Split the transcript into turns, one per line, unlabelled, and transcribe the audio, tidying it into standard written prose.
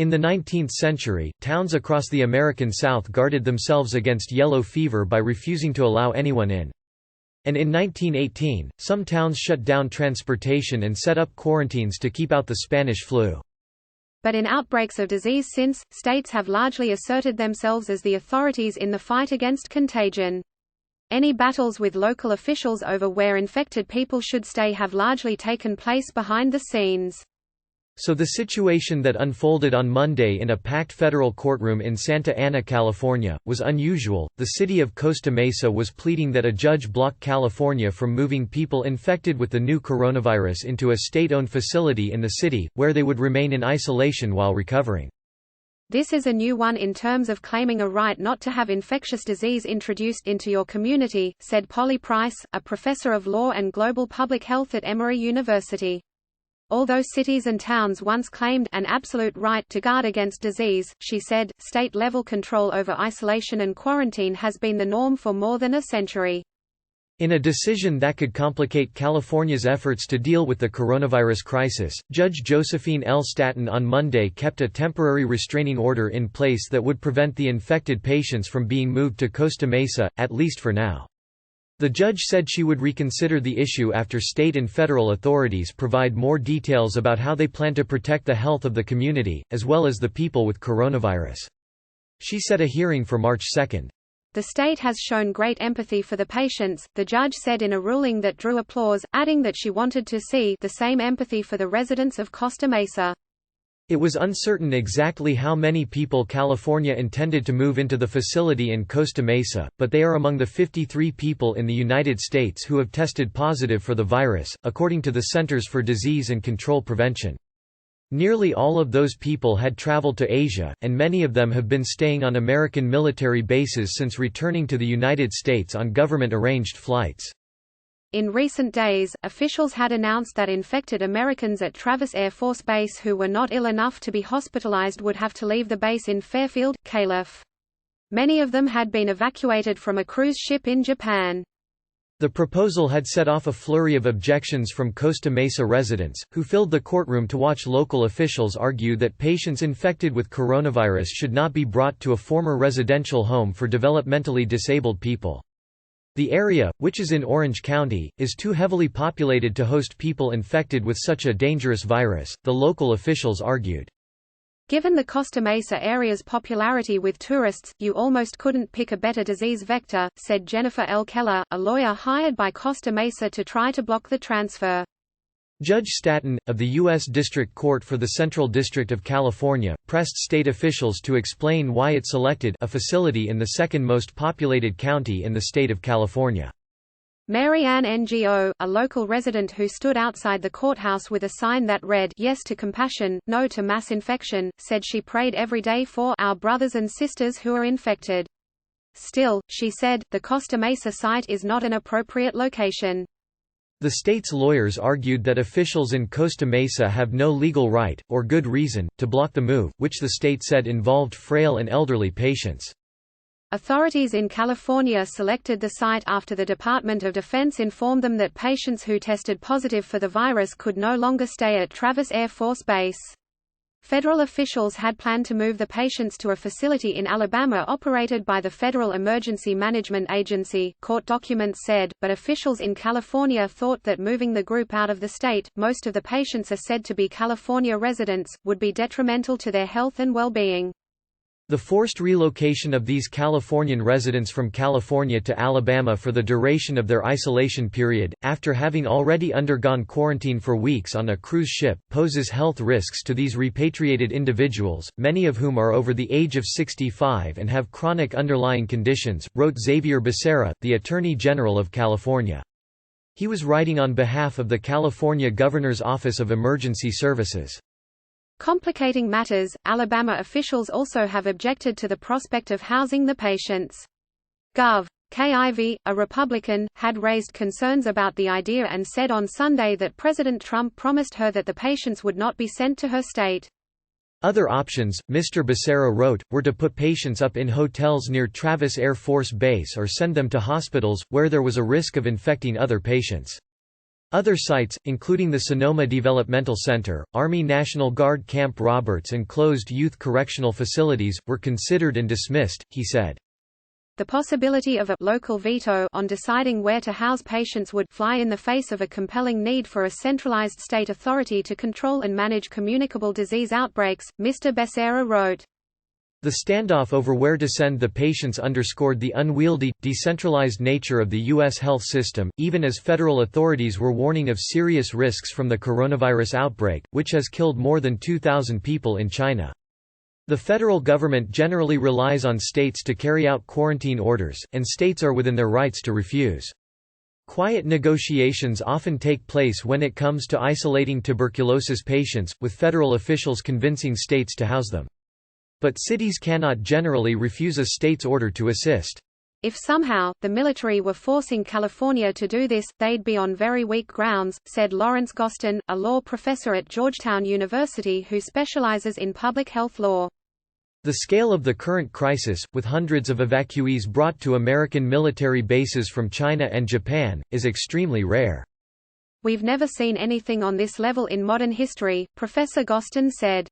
In the 19th century, towns across the American South guarded themselves against yellow fever by refusing to allow anyone in. And in 1918, some towns shut down transportation and set up quarantines to keep out the Spanish flu.
But in outbreaks of disease since, states have largely asserted themselves as the authorities in the fight against contagion. Any battles with local officials over where infected people should stay have largely taken place behind the scenes.
So the situation that unfolded on Monday in a packed federal courtroom in Santa Ana, California, was unusual. The city of Costa Mesa was pleading that a judge block California from moving people infected with the new coronavirus into a state-owned facility in the city, where they would remain in isolation while recovering.
This is a new one in terms of claiming a right not to have infectious disease introduced into your community, said Polly Price, a professor of law and global public health at Emory University. Although cities and towns once claimed an absolute right to guard against disease, she said, state-level control over isolation and quarantine has been the norm for more than a century.
In a decision that could complicate California's efforts to deal with the coronavirus crisis, Judge Josephine L. Staton on Monday kept a temporary restraining order in place that would prevent the infected patients from being moved to Costa Mesa, at least for now. The judge said she would reconsider the issue after state and federal authorities provide more details about how they plan to protect the health of the community, as well as the people with coronavirus. She set a hearing for March 2.
The state has shown great empathy for the patients, the judge said in a ruling that drew applause, adding that she wanted to see the same empathy for the residents of Costa Mesa.
It was uncertain exactly how many people California intended to move into the facility in Costa Mesa, but they are among the 53 people in the United States who have tested positive for the virus, according to the Centers for Disease and Control Prevention. Nearly all of those people had traveled to Asia, and many of them have been staying on American military bases since returning to the United States on government-arranged flights.
In recent days, officials had announced that infected Americans at Travis Air Force Base who were not ill enough to be hospitalized would have to leave the base in Fairfield, Calif. Many of them had been evacuated from a cruise ship in Japan.
The proposal had set off a flurry of objections from Costa Mesa residents, who filled the courtroom to watch local officials argue that patients infected with coronavirus should not be brought to a former residential home for developmentally disabled people. The area, which is in Orange County, is too heavily populated to host people infected with such a dangerous virus, the local officials argued.
Given the Costa Mesa area's popularity with tourists, you almost couldn't pick a better disease vector, said Jennifer L. Keller, a lawyer hired by Costa Mesa to try to block the transfer.
Judge Staton, of the U.S. District Court for the Central District of California, pressed state officials to explain why it selected a facility in the second most populated county in the state of California.
Mary Ann Ngo, a local resident who stood outside the courthouse with a sign that read, "Yes to compassion, no to mass infection," said she prayed every day for our brothers and sisters who are infected. Still, she said, the Costa Mesa site is not an appropriate location.
The state's lawyers argued that officials in Costa Mesa have no legal right, or good reason, to block the move, which the state said involved frail and elderly patients.
Authorities in California selected the site after the Department of Defense informed them that patients who tested positive for the virus could no longer stay at Travis Air Force Base. Federal officials had planned to move the patients to a facility in Alabama operated by the Federal Emergency Management Agency, court documents said, but officials in California thought that moving the group out of the state, most of the patients are said to be California residents, would be detrimental to their health and well-being.
The forced relocation of these Californian residents from California to Alabama for the duration of their isolation period, after having already undergone quarantine for weeks on a cruise ship, poses health risks to these repatriated individuals, many of whom are over the age of 65 and have chronic underlying conditions, wrote Xavier Becerra, the Attorney General of California. He was writing on behalf of the California Governor's Office of Emergency Services.
Complicating matters, Alabama officials also have objected to the prospect of housing the patients. Gov. Kay Ivey, a Republican, had raised concerns about the idea and said on Sunday that President Trump promised her that the patients would not be sent to her state.
Other options, Mr. Becerra wrote, were to put patients up in hotels near Travis Air Force Base or send them to hospitals, where there was a risk of infecting other patients. Other sites, including the Sonoma Developmental Center, Army National Guard Camp Roberts and closed youth correctional facilities, were considered and dismissed, he said.
The possibility of a local veto on deciding where to house patients would fly in the face of a compelling need for a centralized state authority to control and manage communicable disease outbreaks, Mr. Becerra wrote.
The standoff over where to send the patients underscored the unwieldy, decentralized nature of the U.S. health system, even as federal authorities were warning of serious risks from the coronavirus outbreak, which has killed more than 2,000 people in China. The federal government generally relies on states to carry out quarantine orders, and states are within their rights to refuse. Quiet negotiations often take place when it comes to isolating tuberculosis patients, with federal officials convincing states to house them. But cities cannot generally refuse a state's order to assist.
If somehow, the military were forcing California to do this, they'd be on very weak grounds, said Lawrence Gostin, a law professor at Georgetown University who specializes in public health law.
The scale of the current crisis, with hundreds of evacuees brought to American military bases from China and Japan, is extremely rare.
We've never seen anything on this level in modern history, Professor Gostin said.